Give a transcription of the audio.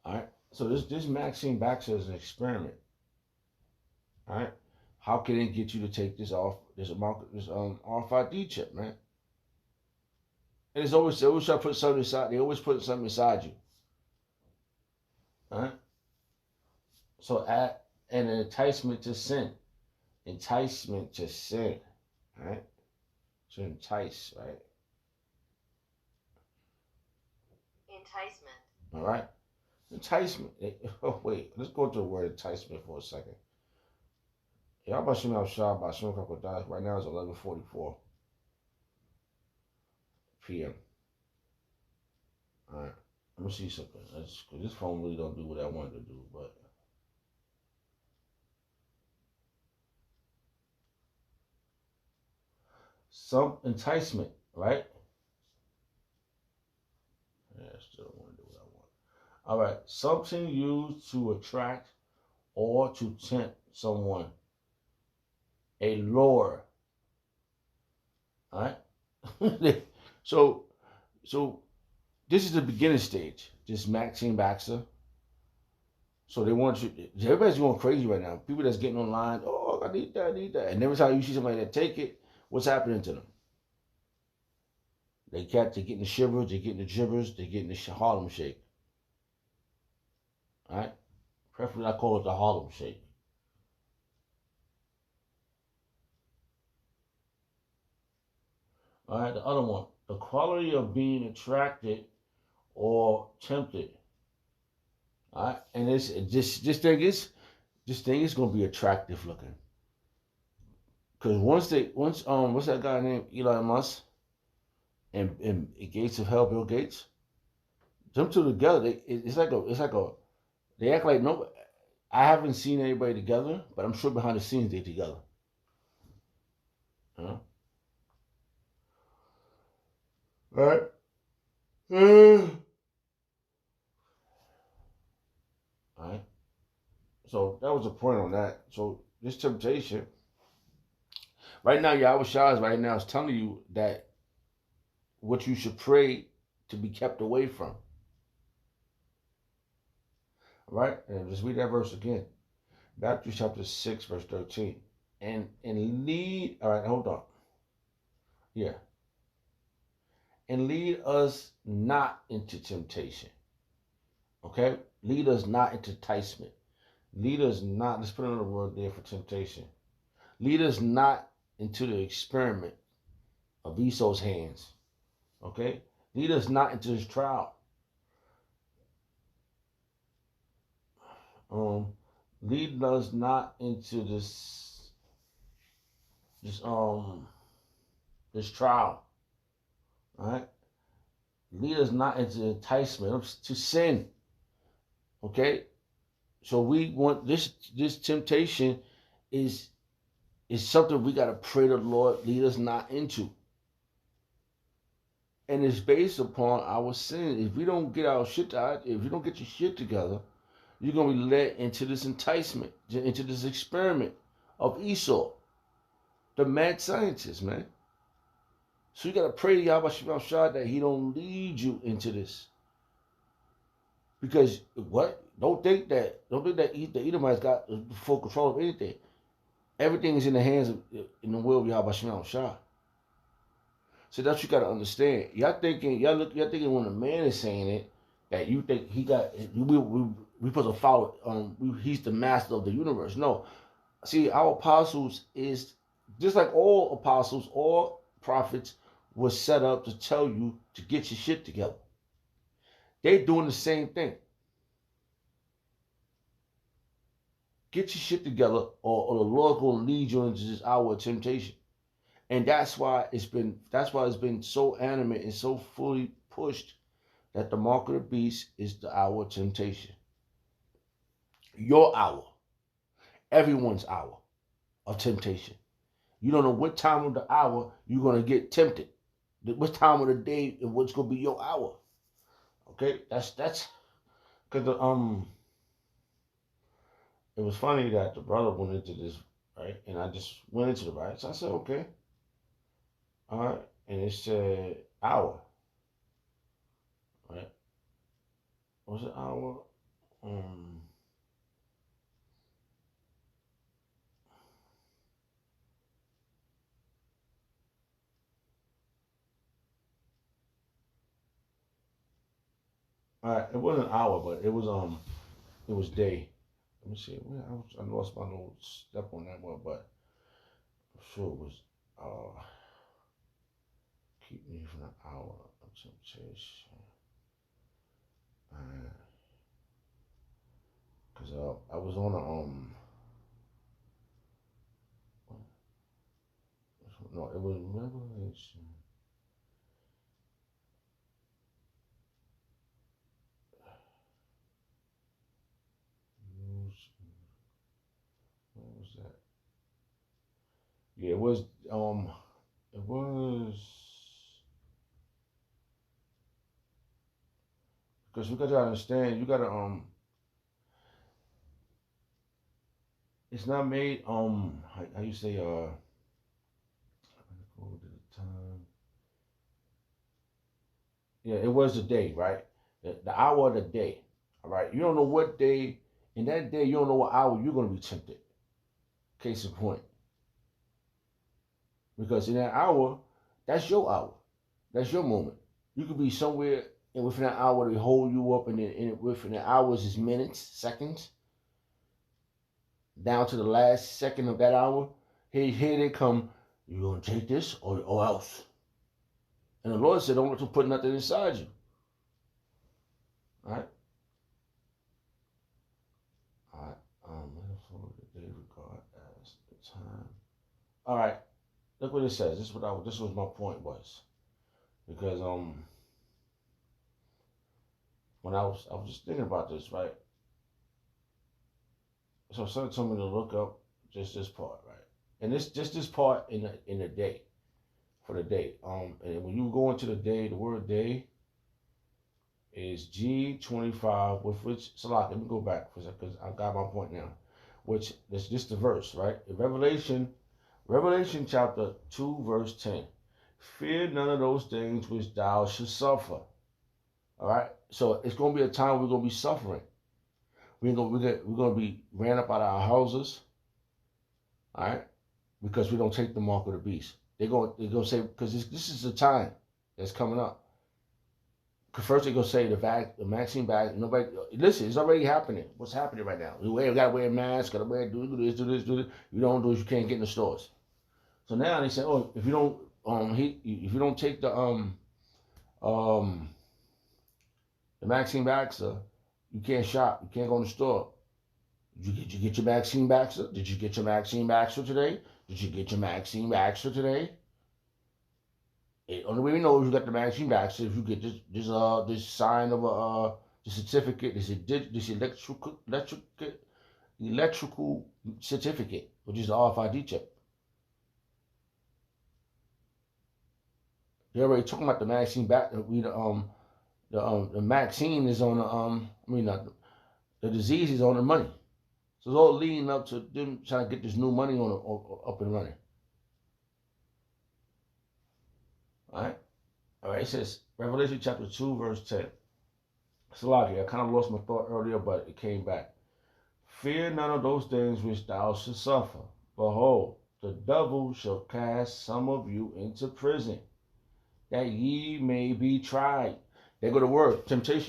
All right. So this Maxine Baxter is an experiment. All right. How can they get you to take this RFID chip, man? And it's always they always try to put something inside. They always put something inside you. All right. So at an enticement to sin, enticement to sin, right? To entice, right? Enticement. All right. Enticement. Oh wait, let's go to the word enticement for a second. Y'all about Shimon Shah by Shimon Crocodile. Right now it's 11:44 p.m. All right. Let me see something. Cause this phone really don't do what I wanted to do, but some enticement, right? Yeah, I still don't want to do what I want. All right. Something used to attract or to tempt someone. A lure. All right. so so this is the beginning stage. This Maxine Baxter. So they want you. Everybody's going crazy right now. People that's getting online. Oh, I need that. I need that. And every time you see somebody that take it, what's happening to them? They getting the shivers. They getting the jibbers. They getting the Harlem Shake. All right. Preferably, I call it the Harlem Shake. All right. The other one, the quality of being attracted or tempted. All right. And this thing is gonna be attractive looking. Because once what's that guy named Elon Musk and Gates of Hell, Bill Gates, them two together, it's like a they act like no. I haven't seen anybody together, but I'm sure behind the scenes they together. You know? All right. All right. So that was the point on that. So this temptation, right now, YAHAWASHI Is right now is telling you that what you should pray to be kept away from. All right? And just read that verse again. Matthew chapter 6, verse 13. And lead, all right, hold on. Yeah. And lead us not into temptation. Okay? Lead us not into enticement. Lead us not, let's put another word there for temptation. Lead us not into the experiment of Esau's hands. Okay? Lead us not into this trial. Um, Lead us not into this this trial. All right? Lead us not into enticement to sin. Okay? So we want this temptation is is something we gotta pray the Lord lead us not into. And it's based upon our sin. If we don't get our shit out, if you don't get your shit together, you're gonna be led into this enticement, into this experiment of Esau, the mad scientist, man. So you gotta pray to Yahweh Shah that he don't lead you into this. Because what? Don't think that the Edomites got full control of anything. Everything is in the hands of in the will of Yahweh Shah. So that's what you gotta understand. Y'all thinking when a man is saying it that you think he got we supposed to follow he's the master of the universe. No. See, our apostles is just like all apostles, all prophets was set up to tell you to get your shit together. They doing the same thing. Get your shit together, or the Lord gonna lead you into this hour of temptation. And that's why it's been so animate and so fully pushed that the mark of the beast is the hour of temptation. Your hour, everyone's hour of temptation. You don't know what time of the hour you're gonna get tempted. What time of the day and what's gonna be your hour. Okay, that's because it was funny that the brother went into this right, and I just went into the right. So I said, okay, all right, and it said hour, right? Was it hour? all right, it wasn't an hour, but it was day. Let me see. I lost my little step on that one, but I'm sure it was keep me from an hour of temptation. Cause I was on a no, it was Revelation. What was that? Yeah, it was because you gotta understand, you gotta it's not made how you say what the time? Yeah, it was the day, right? The hour of the day. All right. You don't know what day in that day. You don't know what hour you're gonna be tempted. Case in point, because in that hour, that's your hour. That's your moment. You could be somewhere and within an hour they hold you up, and then within the hours is minutes, seconds, down to the last second of that hour. Here they come. You gonna take this or else? And the Lord said, don't let them put nothing inside you. All right. All right. Metaphor that they regard as the time. All right. Look what it says. This was my point was because when I was just thinking about this, right? So someone told me to look up just this part, right? And this part in the day for the day. And when you go into the day, the word day is G25, with which Salak. Let me go back for a second because I got my point now. Which is just the verse, right? In Revelation chapter 2, verse 10. Fear none of those things which thou should suffer. All right. So it's gonna be a time we're gonna be suffering. We're gonna be ran up out of our houses. All right, because we don't take the mark of the beast. They're gonna say because this is the time that's coming up. First they're gonna say the vaccine bag. Nobody listen. It's already happening. What's happening right now? We gotta wear a mask. Gotta wear do this. You don't do this. You can't get in the stores. So now they say, oh, if you don't if you don't take um the vaccine vaxxer, you can't shop. You can't go in the store. Did you get your vaccine vaxxer? Did you get your vaccine vaxxer today? Did you get your vaccine vaxxer today? The only way we know if you got the vaccine vaxxer if you get this sign of the certificate, this electrical certificate, which is the RFID chip. They're already talking about the vaccine back. The vaccine is on the disease is on the money. So it's all leading up to them trying to get this new money up and running. All right. All right. It says Revelation chapter 2, verse 10. Salaki, I kind of lost my thought earlier, but it came back. Fear none of those things which thou shalt suffer. Behold, the devil shall cast some of you into prison, that ye may be tried. There go the word temptation.